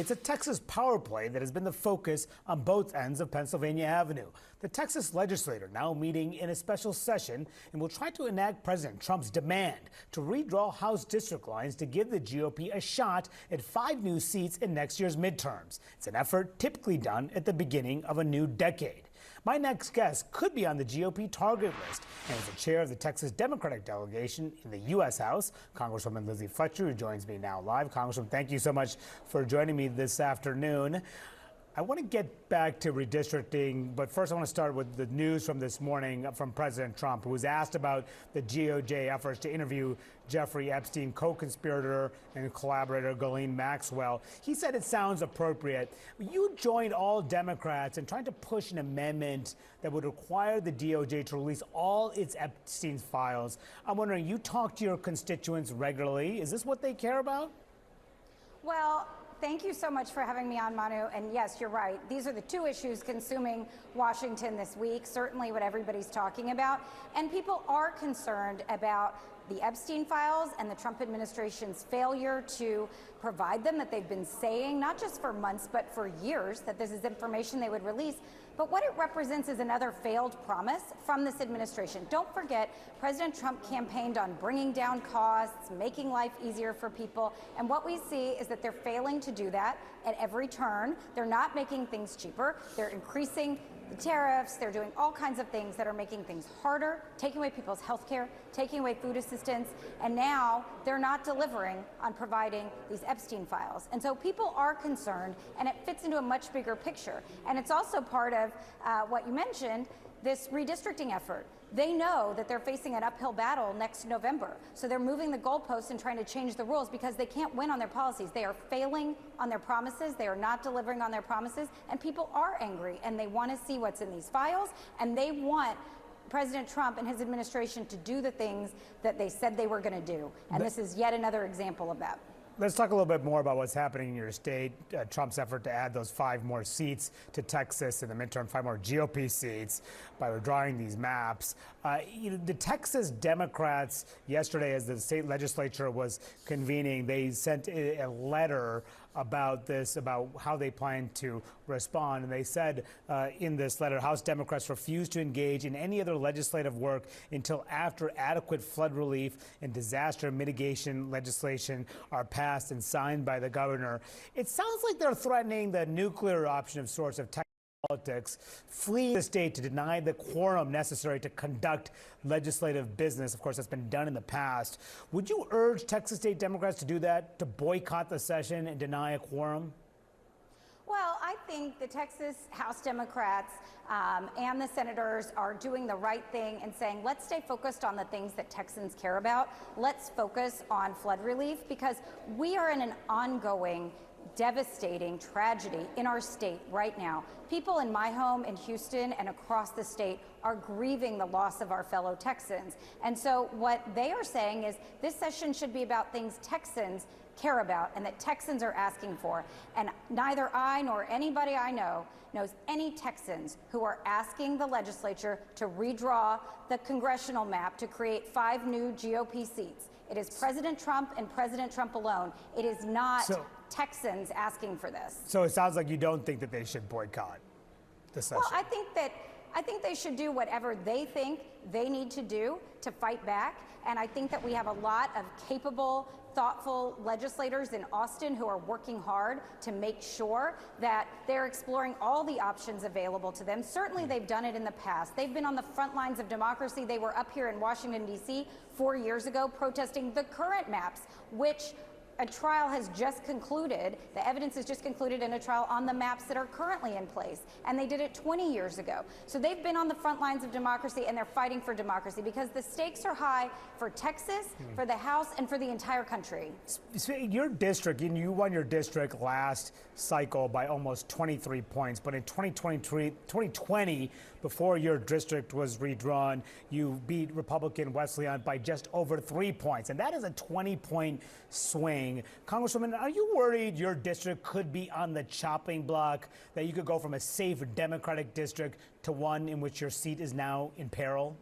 It's a Texas power play that has been the focus on both ends of Pennsylvania Avenue. The Texas legislature now meeting in a special session and will try to enact President Trump's demand to redraw House district lines to give the GOP a shot at 5 new seats in next year's midterms. It's an effort typically done at the beginning of a new decade. My next guest could be on the GOP target list and is the chair of the Texas Democratic delegation in the U.S. House, Congresswoman Lizzie Fletcher, who joins me now live. Congresswoman, thank you so much for joining me this afternoon. I want to get back to redistricting, but first I want to start with the news from this morning from President Trump, who was asked about the DOJ efforts to interview Jeffrey Epstein co-conspirator and collaborator Ghislaine Maxwell. He said it sounds appropriate. You joined all Democrats in trying to push an amendment that would require the DOJ to release all its Epstein files. I'm wondering, you talk to your constituents regularly. Is this what they care about? Well, thank you so much for having me on, Manu. And yes, you're right. These are the two issues consuming Washington this week, certainly what everybody's talking about. And people are concerned about the Epstein files and the Trump administration's failure to provide them, that they've been saying, not just for months, but for years, that this is information they would release. But what it represents is another failed promise from this administration. Don't forget, President Trump campaigned on bringing down costs, making life easier for people. And what we see is that they're failing to do that at every turn. They're not making things cheaper. They're increasing the tariffs. They're doing all kinds of things that are making things harder, taking away people's health care, taking away food assistance. And now they're not delivering on providing these Epstein files. And so people are concerned, and it fits into a much bigger picture. And it's also part of what you mentioned, this redistricting effort. They know that they're facing an uphill battle next November. So they're moving the goalposts and trying to change the rules because they can't win on their policies. They are failing on their promises. They are not delivering on their promises. And people are angry, and they want to see what's in these files. And they want President Trump and his administration to do the things that they said they were going to do. And this is yet another example of that. Let's talk a little bit more about what's happening in your state. Trump's effort to add those 5 more seats to Texas in the midterm, 5 more GOP seats by withdrawing these maps. The Texas Democrats yesterday, as the state legislature was convening, they sent a letter about this, about how they plan to respond. And they said in this letter, House Democrats refuse to engage in any other legislative work until after adequate flood relief and disaster mitigation legislation are passed and signed by the governor. It sounds like they're threatening the nuclear option of sorts of Texas politics, fleeing the state to deny the quorum necessary to conduct legislative business. Of course, that's been done in the past. Would you urge Texas state Democrats to do that, to boycott the session and deny a quorum? Well, I think the Texas House Democrats and the senators are doing the right thing and saying, let's stay focused on the things that Texans care about. Let's focus on flood relief, because we are in an ongoing devastating tragedy in our state right now. People in my home in Houston and across the state are grieving the loss of our fellow Texans. And so what they are saying is this session should be about things Texans care about and that Texans are asking for. And neither I nor anybody I know knows any Texans who are asking the legislature to redraw the congressional map to create 5 new GOP seats. It is President Trump and President Trump alone. It is not Texans asking for this. So it sounds like you don't think that they should boycott the session. Well, I think they should do whatever they think they need to do to fight back. And I think that we have a lot of capable, thoughtful legislators in Austin who are working hard to make sure that they're exploring all the options available to them. Certainly they've done it in the past. They've been on the front lines of democracy. They were up here in Washington, D.C. 4 years ago protesting the current maps, which a trial has just concluded. The evidence has just concluded in a trial on the maps that are currently in place. And they did it 20 years ago. So they've been on the front lines of democracy, and they're fighting for democracy because the stakes are high for Texas, for the House, and for the entire country. Your district, and you won your district last cycle by almost 23 points. But in 2020, before your district was redrawn, you beat Republican Wesleyan by just over 3 points. And that is a 20-point swing. Congresswoman, are you worried your district could be on the chopping block, that you could go from a safe Democratic district to one in which your seat is now in peril?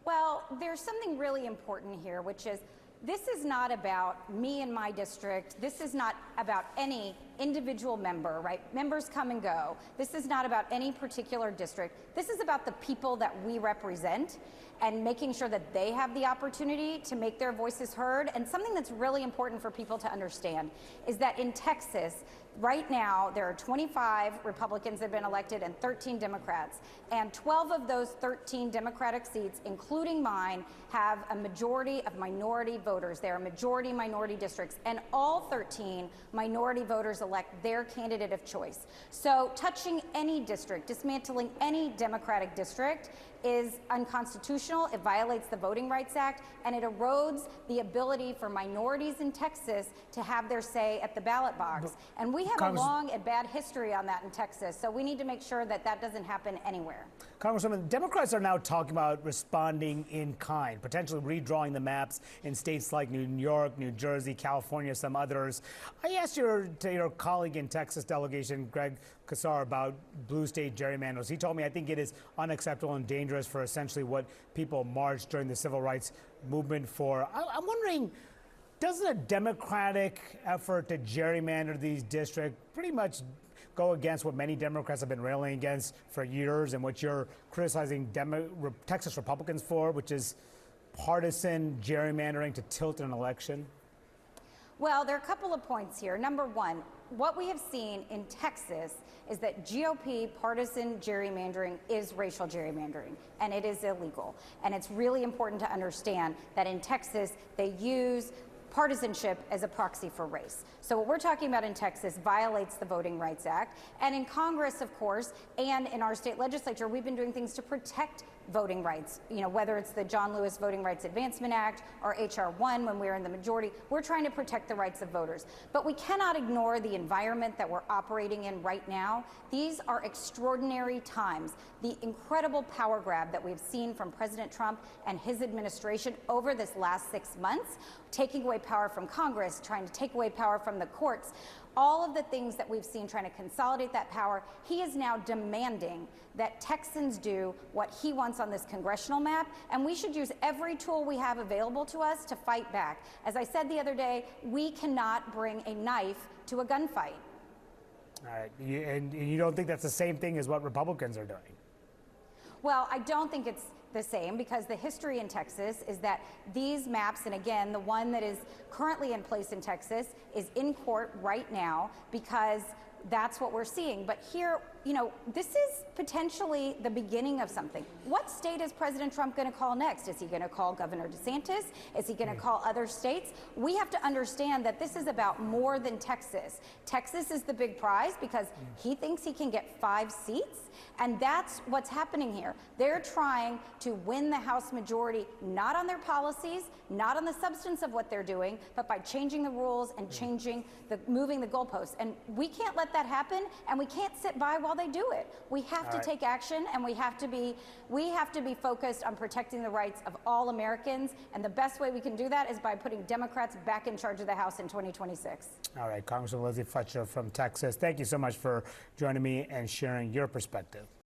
Well, there's something really important here, which is This is not about me and my district. This is not about any individual member, right? Members come and go. This is not about any particular district. This is about the people that we represent and making sure that they have the opportunity to make their voices heard. And something that's really important for people to understand is that in Texas, right now, there are 25 Republicans that have been elected and 13 Democrats. And 12 of those 13 Democratic seats, including mine, have a majority of minority voters. They are majority minority districts. And all 13 minority voters elect their candidate of choice. So touching any district, dismantling any Democratic district is unconstitutional. It violates the Voting Rights Act, and it erodes the ability for minorities in Texas to have their say at the ballot box. And we have a long and bad history on that in Texas, so we need to make sure that that doesn't happen anywhere. Congresswoman, Democrats are now talking about responding in kind, potentially redrawing the maps in states like New York, New Jersey, California, some others. I asked your colleague in Texas delegation, Greg Casar, about blue state gerrymanders. He told me, I think it is unacceptable and dangerous for essentially what people marched during the civil rights movement for. I'm wondering, doesn't a Democratic effort to gerrymander these districts pretty much go against what many Democrats have been railing against for years and what you're criticizing Texas Republicans for, which is partisan gerrymandering to tilt an election? Well, there are a couple of points here. Number one, what we have seen in Texas is that GOP partisan gerrymandering is racial gerrymandering, and it is illegal. And it's really important to understand that in Texas, they use partisanship as a proxy for race. So what we're talking about in Texas violates the Voting Rights Act. And in Congress, of course, and in our state legislature, we've been doing things to protect voting rights, whether it's the John Lewis Voting Rights Advancement Act or H.R. 1 when we're in the majority. We're trying to protect the rights of voters. But we cannot ignore the environment that we're operating in right now. These are extraordinary times. The incredible power grab that we've seen from President Trump and his administration over this last 6 months, taking away power from Congress, trying to take away power from the courts, all of the things that we've seen trying to consolidate that power, he is now demanding that Texans do what he wants on this congressional map, and we should use every tool we have available to us to fight back. As I said the other day, we cannot bring a knife to a gunfight. All right, and you don't think that's the same thing as what Republicans are doing? Well, I don't think it's the same, because the history in Texas is that these maps, and again, the one that is currently in place in Texas is in court right now because that's what we're seeing. But here, this is potentially the beginning of something. What state is President Trump going to call next? Is he going to call Governor DeSantis? Is he going to call other states? We have to understand that this is about more than Texas. Texas is the big prize because he thinks he can get 5 seats, and that's what's happening here. They're trying to win the House majority, not on their policies, not on the substance of what they're doing, but by changing the rules and moving the goalposts. And we can't let that happen, and we can't sit by while they do it. We have to take action, and we have to be focused on protecting the rights of all Americans. And the best way we can do that is by putting Democrats back in charge of the House in 2026. All right, Congresswoman Lizzie Fletcher from Texas, thank you so much for joining me and sharing your perspective.